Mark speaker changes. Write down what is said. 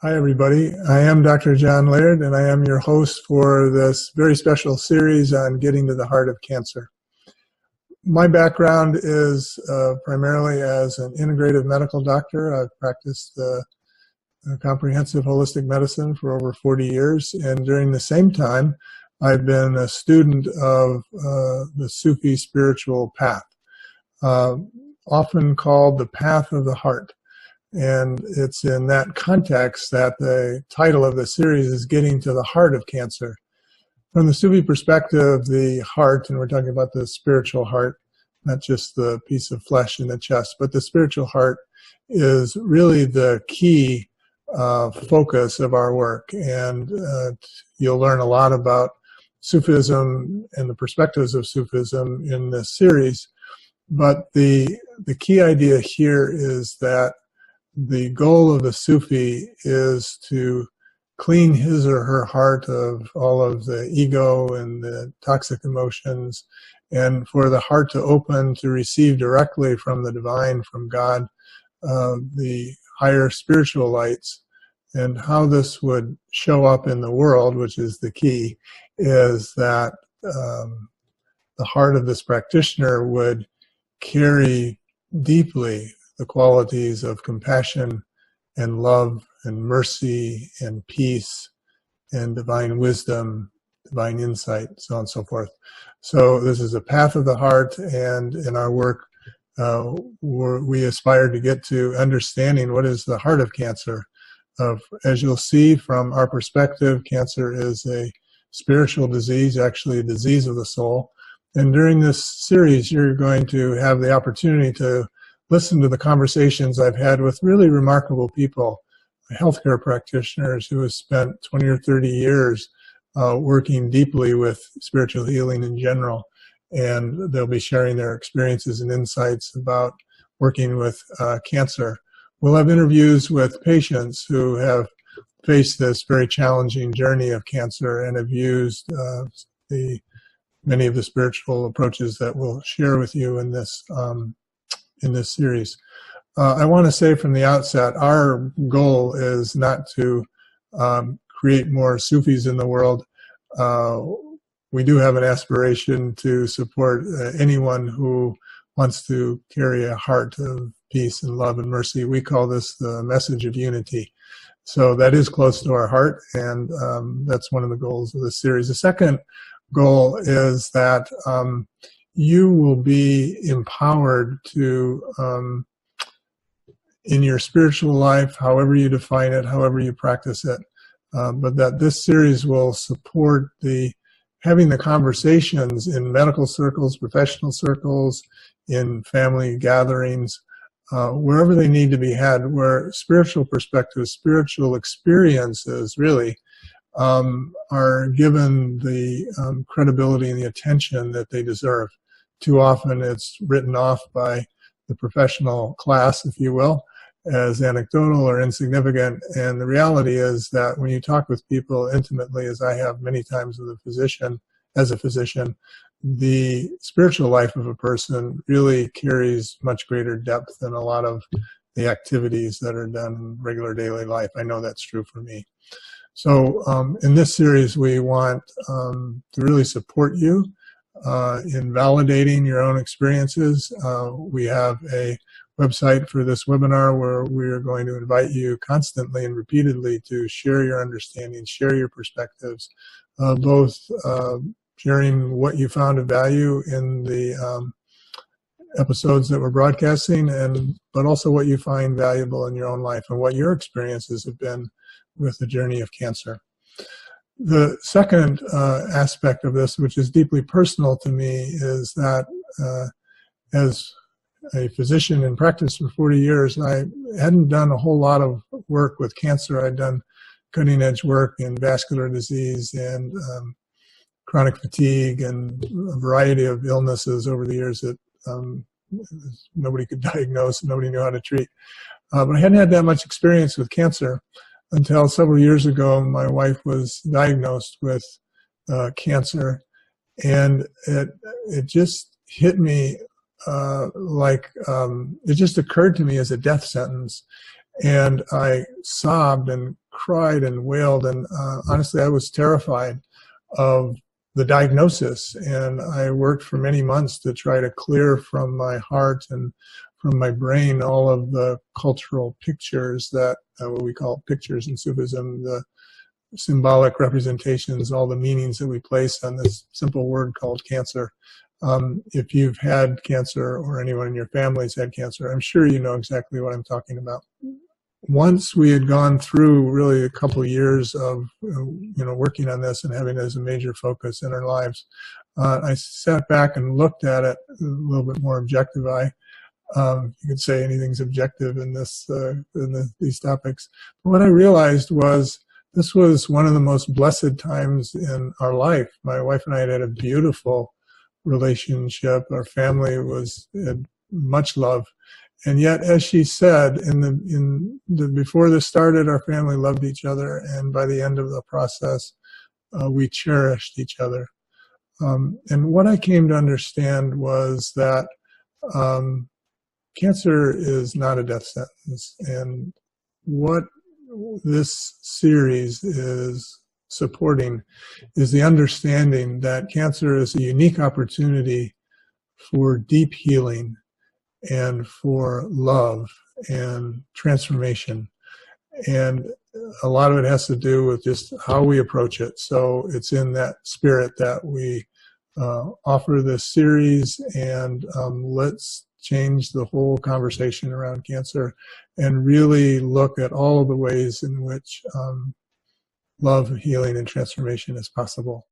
Speaker 1: Hi, everybody. I am Dr. John Laird, and I am your host for this very special series on getting to the heart of cancer. My background is primarily as an integrative medical doctor. I've practiced comprehensive holistic medicine for over 40 years, and during the same time, I've been a student of the Sufi spiritual path, often called the path of the heart. And it's in that context that the title of the series is Getting to the Heart of Cancer. From the Sufi perspective, the heart, and we're talking about the spiritual heart, not just the piece of flesh in the chest, but the spiritual heart is really the key focus of our work. And you'll learn a lot about Sufism and the perspectives of Sufism in this series. But the key idea here is that the goal of the Sufi is to clean his or her heart of all of the ego and the toxic emotions, and for the heart to open to receive directly from the divine, from God, the higher spiritual lights. And how this would show up in the world, which is the key, is that the heart of this practitioner would carry deeply the qualities of compassion and love and mercy and peace and divine wisdom, divine insight, so on and so forth. So this is a path of the heart, and in our work, we aspire to get to understanding what is the heart of cancer. As you'll see from our perspective, cancer is a spiritual disease, actually a disease of the soul. And during this series, you're going to have the opportunity to listen to the conversations I've had with really remarkable people, healthcare practitioners who have spent 20 or 30 years working deeply with spiritual healing in general. And they'll be sharing their experiences and insights about working with cancer. We'll have interviews with patients who have faced this very challenging journey of cancer and have used many of the spiritual approaches that we'll share with you in this series. I want to say from the outset, our goal is not to create more Sufis in the world. We do have an aspiration to support anyone who wants to carry a heart of peace and love and mercy. We call this the message of unity. So that is close to our heart, and that's one of the goals of this series. The second goal is that you will be empowered to, in your spiritual life, however you define it, however you practice it, but that this series will support having the conversations in medical circles, professional circles, in family gatherings, wherever they need to be had, where spiritual perspectives, spiritual experiences really are given the credibility and the attention that they deserve. Too often it's written off by the professional class, if you will, as anecdotal or insignificant. And the reality is that when you talk with people intimately, as I have many times as a physician, the spiritual life of a person really carries much greater depth than a lot of the activities that are done in regular daily life. I know that's true for me. So in this series, we want to really support you in validating your own experiences. We have a website for this webinar where we are going to invite you constantly and repeatedly to share your understanding, share your perspectives, both sharing what you found of value in the episodes that we're broadcasting, but also what you find valuable in your own life and what your experiences have been with the journey of cancer. The second aspect of this, which is deeply personal to me, is that as a physician in practice for 40 years, I hadn't done a whole lot of work with cancer. I'd done cutting-edge work in vascular disease and chronic fatigue and a variety of illnesses over the years that nobody could diagnose, nobody knew how to treat. But I hadn't had that much experience with cancer until several years ago. My wife was diagnosed with cancer, and it just hit me it just occurred to me as a death sentence. And I sobbed and cried and wailed, and honestly, I was terrified of the diagnosis, and I worked for many months to try to clear from my heart and from my brain all of the cultural pictures that what we call pictures in Sufism, the symbolic representations, all the meanings that we place on this simple word called cancer. If you've had cancer or anyone in your family has had cancer, I'm sure you know exactly what I'm talking about. Once we had gone through really a couple of years of working on this and having it as a major focus in our lives, I sat back and looked at it a little bit more objective eye. You could say anything's objective in this these topics. But what I realized was this was one of the most blessed times in our life. My wife and I had a beautiful relationship. Our family had much love. And yet, as she said, before this started, our family loved each other, and by the end of the process, we cherished each other. And what I came to understand was that cancer is not a death sentence, and what this series is supporting is the understanding that cancer is a unique opportunity for deep healing and for love and transformation. And a lot of it has to do with just how we approach it. So it's in that spirit that we offer this series, and let's change the whole conversation around cancer and really look at all of the ways in which love, healing, and transformation is possible.